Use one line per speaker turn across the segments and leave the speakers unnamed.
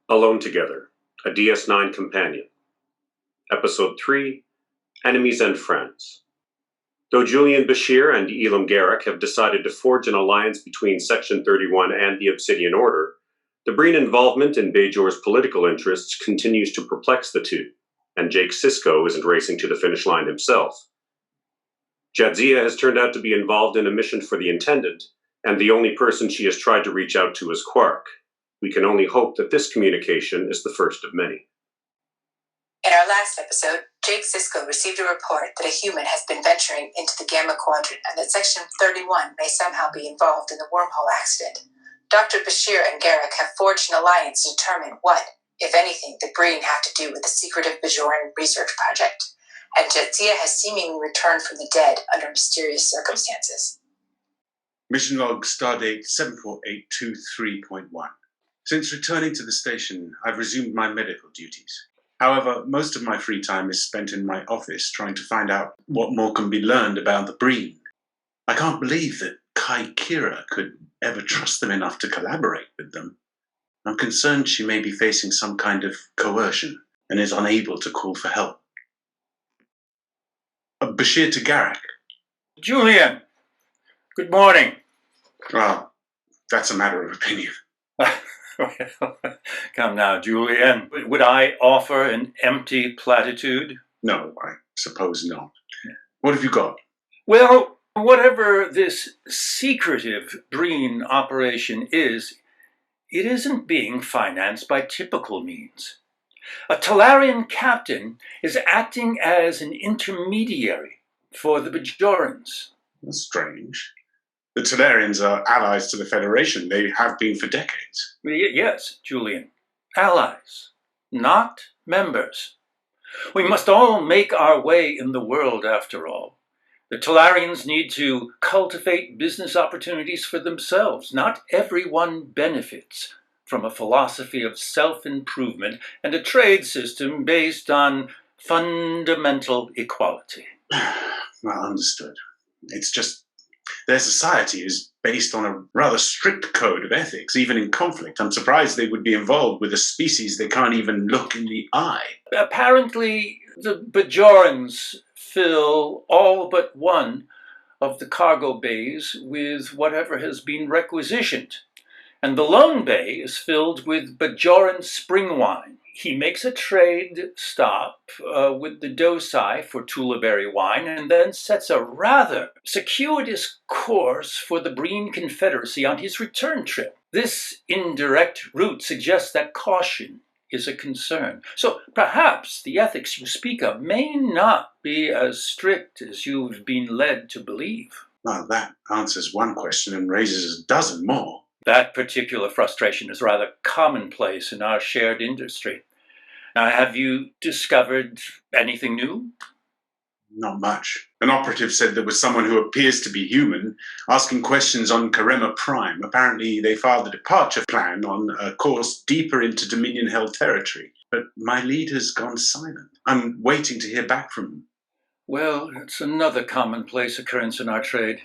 Alone Together, a DS9 companion. Episode 3, Enemies and Friends. Though Julian, Bashir, and Elim Garak have decided to forge an alliance between Section 31 and the Obsidian Order, the Breen involvement in Bajor's political interests continues to perplex the two, and Jake Sisko isn't racing to the finish line himself. Jadzia has turned out to be involved in a mission for the Intendant, and the only person she has tried to reach out to is Quark. We can only hope that this communication is the first of many.
In our last episode, Jake Sisko received a report that a human has been venturing into the Gamma Quadrant and that Section 31 may somehow be involved in the wormhole accident. Dr. Bashir and Garak have forged an alliance to determine what, if anything, the Breen have to do with the secretive Bajoran research project. And Jadzia has seemingly returned from the dead under mysterious circumstances.
Mission log stardate 74823.1. Since returning to the station, I've resumed my medical duties. However, most of my free time is spent in my office trying to find out what more can be learned about the Breen. I can't believe that Kai Kira could ever trust them enough to collaborate with them. I'm concerned she may be facing some kind of coercion and is unable to call for help. Bashir to Garak.
Julian, good morning.
Well, that's a matter of opinion.
Well, come now, Julian. Would I offer an empty platitude?
No, I suppose not. What have you got?
Well, whatever this secretive Breen operation is, it isn't being financed by typical means. A Talarian captain is acting as an intermediary for the Bajorans.
That's strange. The Talarians are allies to the Federation. They have been for decades.
Yes, Julian. Allies, not members. We must all make our way in the world, after all. The Talarians need to cultivate business opportunities for themselves. Not everyone benefits from a philosophy of self-improvement and a trade system based on fundamental equality.
Well, understood. It's just their society is based on a rather strict code of ethics, even in conflict. I'm surprised they would be involved with a species they can't even look in the eye.
Apparently, the Bajorans fill all but one of the cargo bays with whatever has been requisitioned, and the lone bay is filled with Bajoran spring wine. He makes a trade stop with the Dosai for Tulaberry wine and then sets a rather circuitous course for the Breen Confederacy on his return trip. This indirect route suggests that caution is a concern. So perhaps the ethics you speak of may not be as strict as you've been led to believe.
Well, that answers one question and raises a dozen more.
That particular frustration is rather commonplace in our shared industry. Now, have you discovered anything new?
Not much. An operative said there was someone who appears to be human asking questions on Karema Prime. Apparently, they filed a departure plan on a course deeper into Dominion-held territory. But my lead has gone silent. I'm waiting to hear back from him.
Well, it's another commonplace occurrence in our trade.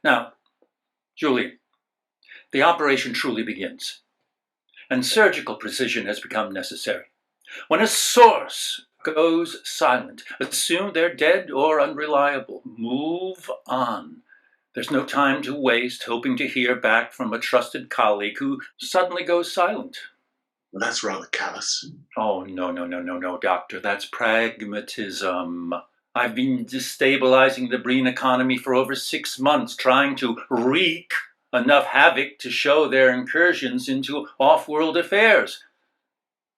Now, Julian, the operation truly begins, and surgical precision has become necessary. When a source goes silent, assume they're dead or unreliable. Move on. There's no time to waste hoping to hear back from a trusted colleague who suddenly goes silent.
Well, that's rather callous.
Oh, no, Doctor. That's pragmatism. I've been destabilizing the Breen economy for over 6 months, trying to wreak enough havoc to show their incursions into off-world affairs.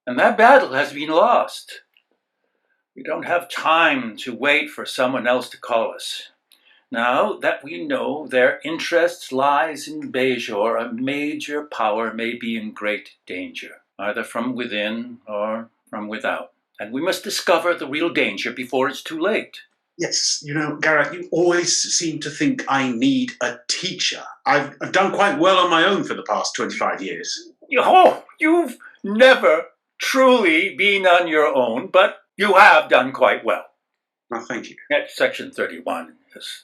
And that battle has been lost. We don't have time to wait for someone else to call us. Now that we know their interest lies in Bajor, a major power may be in great danger, either from within or from without. And we must discover the real danger before it's too late.
Yes, Garak, you always seem to think I need a teacher. I've done quite well on my own for the past 25 years.
Oh, you've never truly been on your own, but you have done quite well.
Well, thank you.
Section 31 has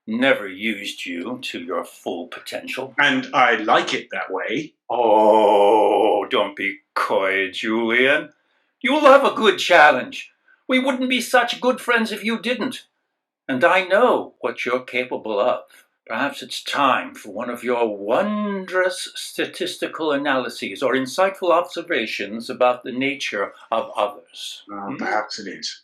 never used you to your full potential.
And I like it that way.
Oh, don't be coy, Julian. You'll have a good challenge. We wouldn't be such good friends if you didn't. And I know what you're capable of. Perhaps it's time for one of your wondrous statistical analyses or insightful observations about the nature of others.
Perhaps it is.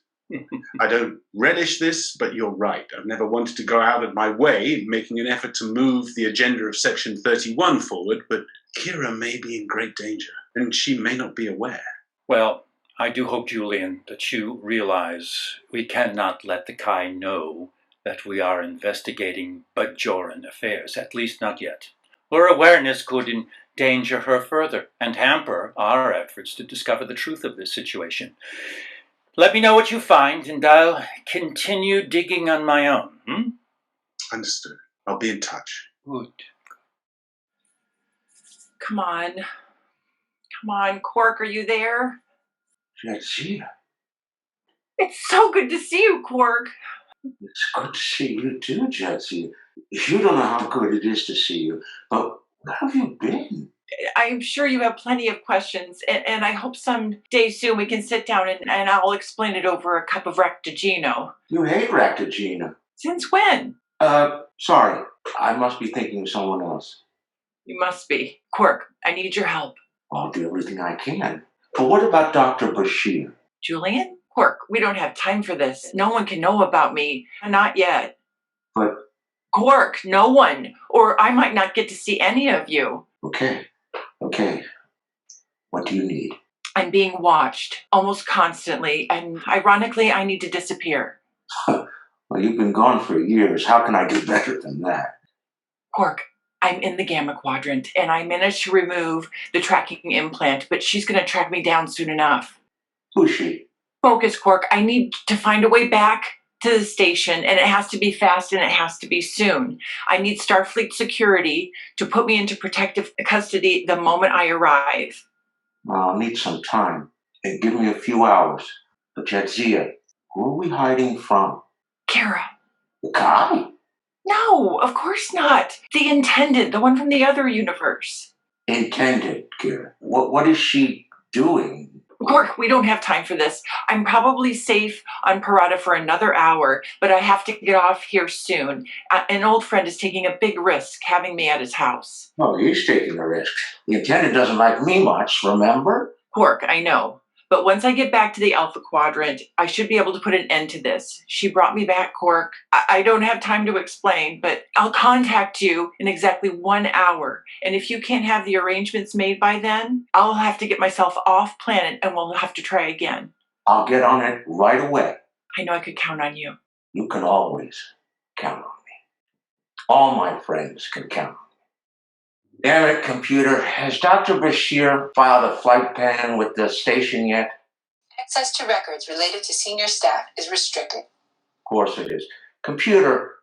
I don't relish this, but you're right. I've never wanted to go out of my way making an effort to move the agenda of Section 31 forward, but Kira may be in great danger, and she may not be aware.
Well, I do hope, Julian, that you realize we cannot let the Kai know that we are investigating Bajoran affairs, at least not yet. Her awareness could endanger her further and hamper our efforts to discover the truth of this situation. Let me know what you find, and I'll continue digging on my own.
Understood. I'll be in touch.
Good.
Come on. Come on, Quark, are you there?
Jadzia,
It's so good to see you, Quark.
it's good to see you too, Jadzia. You don't know how good it is to see you, but where have you been?
I'm sure you have plenty of questions, and I hope someday soon we can sit down and I'll explain it over a cup of Rectigino.
You hate Ractagina.
Since when?
Sorry. I must be thinking of someone else.
You must be. Quark, I need your help.
I'll do everything I can. But what about Dr. Bashir?
Julian? Quark, we don't have time for this. No one can know about me. Not yet.
But...
Quark, no one. Or I might not get to see any of you.
Okay. What do you need?
I'm being watched almost constantly, and ironically, I need to disappear.
Well, you've been gone for years. How can I do better than that?
Quark, I'm in the Gamma Quadrant, and I managed to remove the tracking implant, but she's going to track me down soon enough.
Who's she?
Focus, Quark. I need to find a way back to the station, and it has to be fast and it has to be soon. I need Starfleet security to put me into protective custody the moment I arrive.
Well, I'll need some time. And give me a few hours. But Jadzia, who are we hiding from?
Kara.
The guy?
No, of course not. The intendant, the one from the other universe.
Intended, Kira. What is she doing?
Quark, we don't have time for this. I'm probably safe on Parada for another hour, but I have to get off here soon. An old friend is taking a big risk having me at his house.
Oh, he's taking a risk. The intendant doesn't like me much, remember?
Quark, I know. But once I get back to the Alpha Quadrant, I should be able to put an end to this. She brought me back, Quark. I don't have time to explain, but I'll contact you in exactly 1 hour. And if you can't have the arrangements made by then, I'll have to get myself off planet and we'll have to try again.
I'll get on it right away.
I know I could count on you.
You can always count on me. All my friends can count on me. Damn it, computer. Has Dr. Bashir filed a flight plan with the station yet?
Access to records related to senior staff is restricted.
Of course it is. Computer,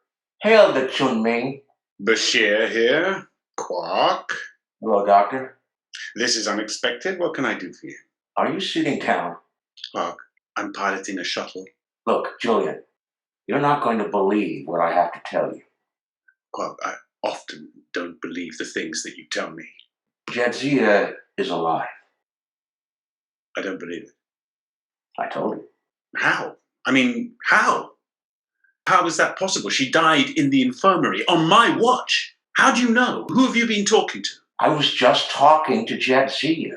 hail the Chunming.
Bashir here. Quark.
Hello, Doctor.
This is unexpected. What can I do for you?
Are you sitting down?
Quark, I'm piloting a shuttle.
Look, Julian, you're not going to believe what I have to tell you.
Quark, I often don't believe the things that you tell me.
Jadzia is alive.
I don't believe it.
I told you.
How? I mean, how? How is that possible? She died in the infirmary on my watch. How do you know? Who have you been talking to?
I was just talking to Jadzia.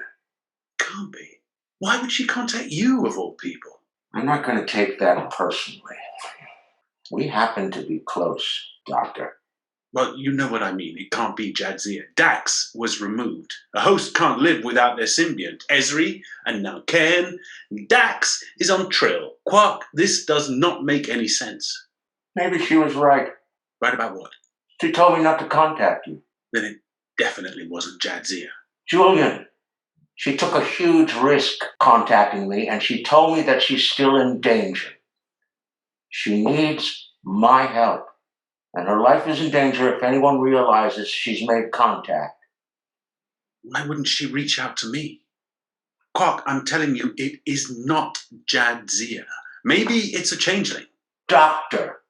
Can't be. Why would she contact you, of all people?
I'm not going to take that personally. We happen to be close, Doctor.
Well, you know what I mean. It can't be Jadzia. Dax was removed. A host can't live without their symbiont. Ezri, and now Ken. Dax is on Trill. Quark, this does not make any sense.
Maybe she was right.
Right about what?
She told me not to contact you.
Then it definitely wasn't Jadzia.
Julian, she took a huge risk contacting me, and she told me that she's still in danger. She needs my help. And her life is in danger if anyone realizes she's made contact.
Why wouldn't she reach out to me? Quark, I'm telling you, it is not Jadzia. Maybe it's a changeling.
Doctor,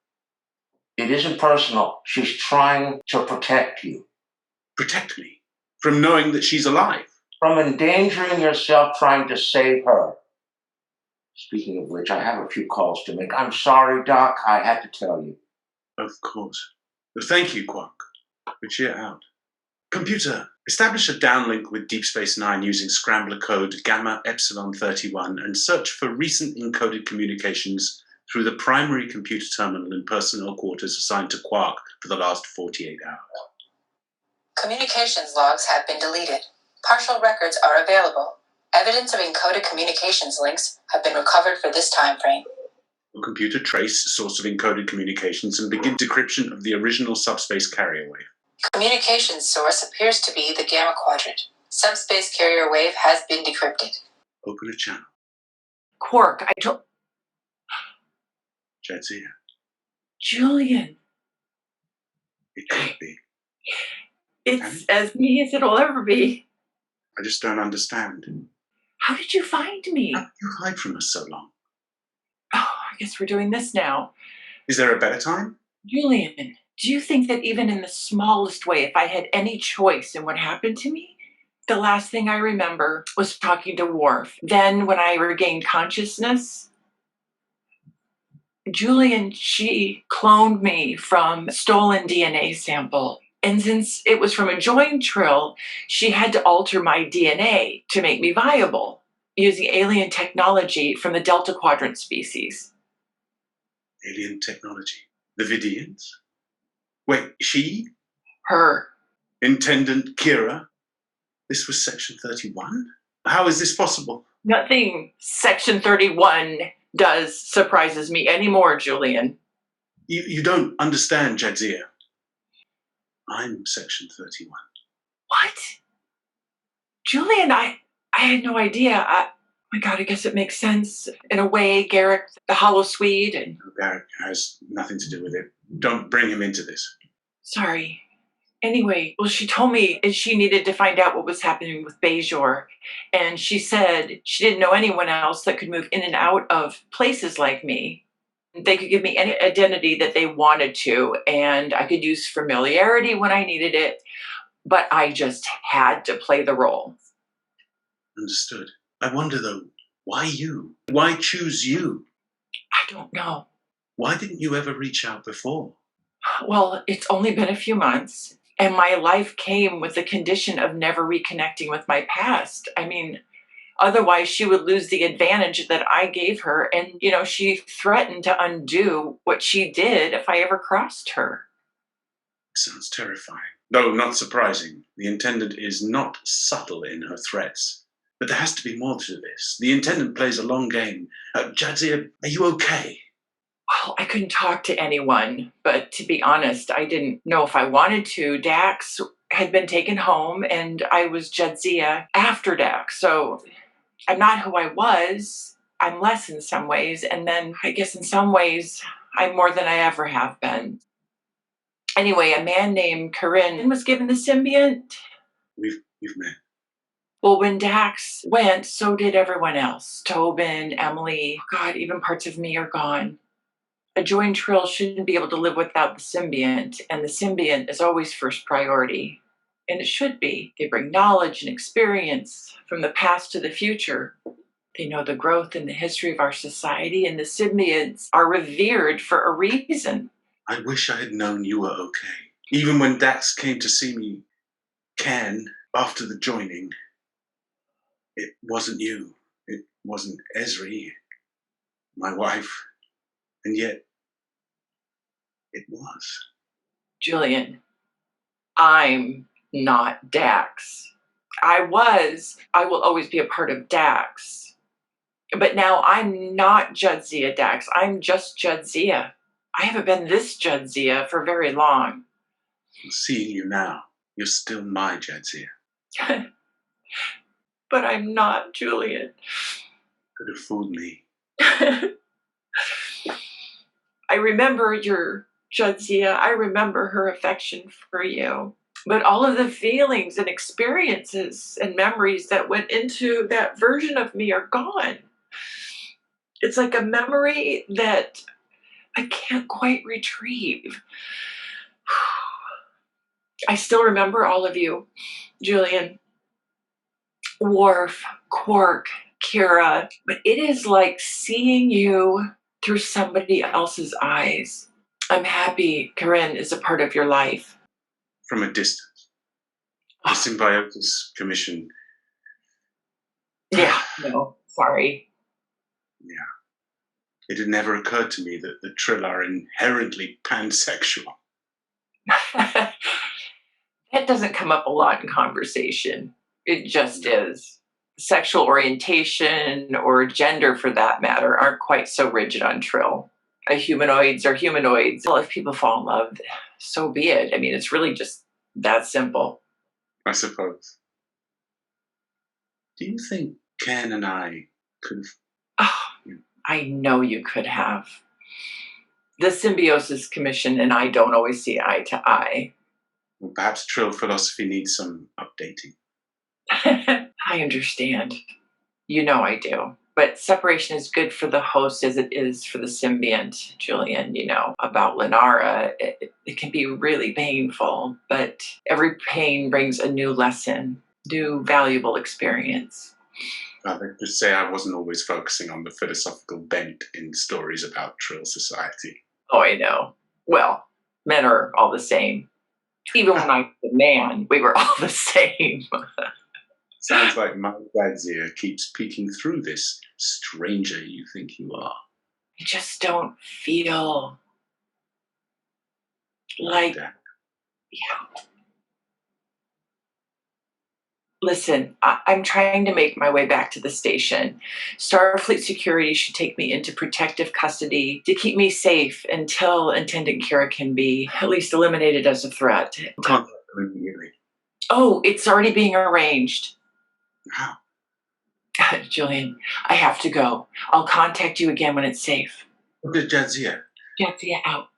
It isn't personal. She's trying to protect you.
Protect me from knowing that she's alive.
From endangering yourself trying to save her. Speaking of which, I have a few calls to make. I'm sorry, Doc. I had to tell you.
Of course. Thank you, Quark. But cheer out. Computer, establish a downlink with Deep Space Nine using scrambler code Gamma Epsilon 31 and search for recent encoded communications through the primary computer terminal in personnel quarters assigned to Quark for the last 48 hours.
Communications logs have been deleted. Partial records are available. Evidence of encoded communications links have been recovered for this time frame.
Computer, trace source of encoded communications and begin decryption of the original subspace carrier wave.
Communications source appears to be the Gamma Quadrant. Subspace carrier wave has been decrypted.
Open a channel.
Quark, I told...
Jadzia.
Julian.
It can't be.
It's as me as it'll ever be.
I just don't understand.
How did you find me?
How did you hide from us so long?
Oh, I guess we're doing this now.
Is there a better time?
Julian, do you think that even in the smallest way, if I had any choice in what happened to me, the last thing I remember was talking to Worf. Then when I regained consciousness, Julian, she cloned me from a stolen DNA sample. And since it was from a join trill, she had to alter my DNA to make me viable using alien technology from the Delta Quadrant species.
Alien technology? The Vidians? Wait, she?
Her.
Intendant Kira? This was Section 31? How is this possible?
Nothing Section 31 does surprises me anymore, Julian.
You don't understand, Jadzia. I'm Section 31.
What? Julian, I had no idea. Oh my God, I guess it makes sense. In a way, Garak, the Hollow Swede, and...
Garak has nothing to do with it. Don't bring him into this.
Sorry. Anyway, well, she told me she needed to find out what was happening with Bajor. And she said she didn't know anyone else that could move in and out of places like me. They could give me any identity that they wanted to, and I could use familiarity when I needed it, but I just had to play the role.
Understood. I wonder, though, why you? Why choose you?
I don't know.
Why didn't you ever reach out before?
Well, it's only been a few months, and my life came with the condition of never reconnecting with my past. I mean, otherwise she would lose the advantage that I gave her, and, she threatened to undo what she did if I ever crossed her.
It sounds terrifying. Though not surprising. The Intendant is not subtle in her threats. But there has to be more to this. The Intendant plays a long game. Jadzia, are you okay?
Well, I couldn't talk to anyone, but to be honest, I didn't know if I wanted to. Dax had been taken home, and I was Jadzia after Dax, so I'm not who I was. I'm less in some ways, and then I guess in some ways, I'm more than I ever have been. Anyway, a man named Corinne was given the symbiont.
We've met.
Well, when Dax went, so did everyone else. Tobin, Emily, God, even parts of me are gone. A joined trill shouldn't be able to live without the symbiont, and the symbiont is always first priority. And it should be. They bring knowledge and experience from the past to the future. They know the growth and the history of our society, and the symbionts are revered for a reason.
I wish I had known you were okay. Even when Dax came to see me, Ken, after the joining, it wasn't you. It wasn't Ezri, my wife. And yet, it was.
Julian, I'm not Dax. I will always be a part of Dax. But now I'm not Jadzia Dax. I'm just Jadzia. I haven't been this Jadzia for very long.
Seeing you now, you're still my Jadzia.
But I'm not, Julian.
Could have fooled me.
I remember your Jadzia. I remember her affection for you. But all of the feelings and experiences and memories that went into that version of me are gone. It's like a memory that I can't quite retrieve. I still remember all of you, Julian, Worf, Quark, Kira, but it is like seeing you through somebody else's eyes. I'm happy Karen is a part of your life.
From a distance. The Symbiosis Commission.
Yeah, no, sorry.
Yeah. It had never occurred to me that the Trill are inherently pansexual.
That doesn't come up a lot in conversation. It just is. Sexual orientation or gender, for that matter, aren't quite so rigid on Trill. Humanoids are humanoids. Well, if people fall in love, so be it. I mean, it's really just that simple.
I suppose. Do you think Ken and I could have...
Oh, I know you could have. The Symbiosis Commission and I don't always see eye to eye.
Well, perhaps Trill philosophy needs some updating.
I understand. You know I do. But separation is good for the host as it is for the symbiont, Julian. You know, about Lenara, it can be really painful, but every pain brings a new lesson, new valuable experience.
I would just say I wasn't always focusing on the philosophical bent in stories about Trill society.
Oh, I know. Well, men are all the same. Even when I was a man, we were all the same.
Sounds like my dad's ear keeps peeking through this stranger you think you are.
I just don't feel like
that.
Yeah. Listen, I'm trying to make my way back to the station. Starfleet security should take me into protective custody to keep me safe until Attendant Kira can be at least eliminated as a threat.
Contact them immediately.
Oh, it's already being arranged.
How?
Julian, I have to go. I'll contact you again when it's safe.
Look at Jadzia.
Jadzia out.